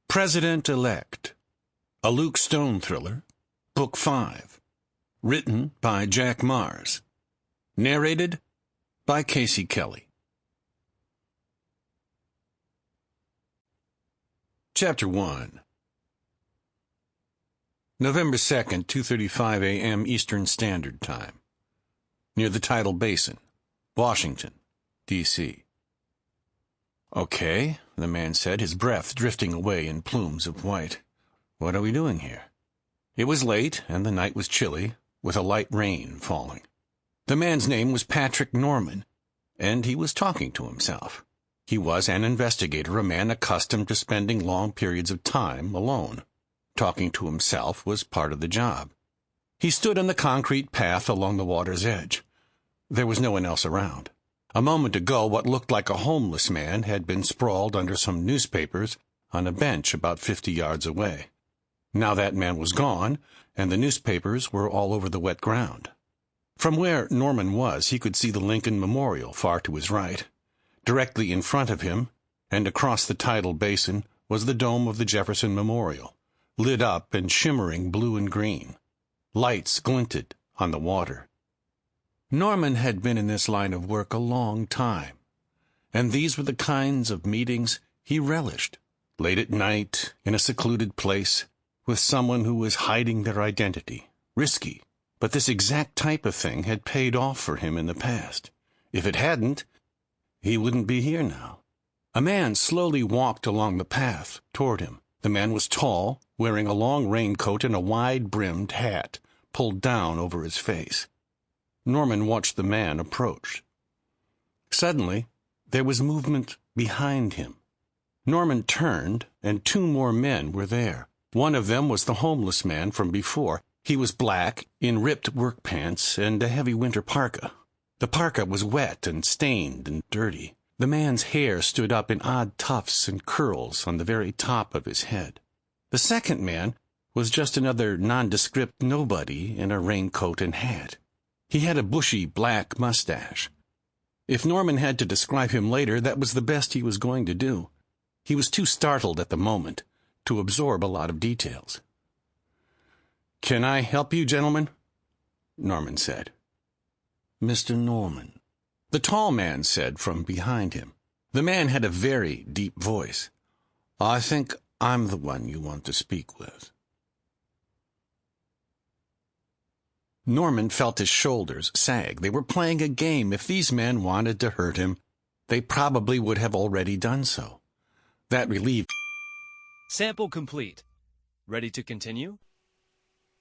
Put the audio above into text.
President-Elect, a Luke Stone thriller, Book 5, written by Jack Mars, narrated by Casey Kelly. Chapter 1. November 2nd, 2:35 a.m. Eastern Standard Time, near the Tidal Basin, Washington, D.C. "Okay," the man said, his breath drifting away in plumes of white. "What are we doing here?" It was late, and the night was chilly, with a light rain falling. The man's name was Patrick Norman, and he was talking to himself. He was an investigator, a man accustomed to spending long periods of time alone. Talking to himself was part of the job. He stood on the concrete path along the water's edge. There was no one else around. A moment ago, what looked like a homeless man had been sprawled under some newspapers on a bench about 50 yards away. Now that man was gone, and the newspapers were all over the wet ground. From where Norman was, he could see the Lincoln Memorial far to his right. Directly in front of him, and across the tidal basin, was the dome of the Jefferson Memorial, lit up and shimmering blue and green. Lights glinted on the water. Norman had been in this line of work a long time, and these were the kinds of meetings he relished, late at night, in a secluded place, with someone who was hiding their identity. Risky, but this exact type of thing had paid off for him in the past. If it hadn't, he wouldn't be here now. A man slowly walked along the path toward him. The man was tall, wearing a long raincoat and a wide-brimmed hat pulled down over his face. Norman watched the man approach. Suddenly, there was movement behind him. Norman turned, and two more men were there. One of them was the homeless man from before. He was black, in ripped work pants and a heavy winter parka. The parka was wet and stained and dirty. The man's hair stood up in odd tufts and curls on the very top of his head. The second man was just another nondescript nobody in a raincoat and hat. He had a bushy black mustache. If Norman had to describe him later, that was the best he was going to do. He was too startled at the moment to absorb a lot of details. "Can I help you, gentlemen?" Norman said. "Mr. Norman," the tall man said from behind him. The man had a very deep voice. "I think I'm the one you want to speak with." Norman felt his shoulders sag. They were playing a game. If these men wanted to hurt him, they probably would have already done so. That relieved. Sample complete. Ready to continue?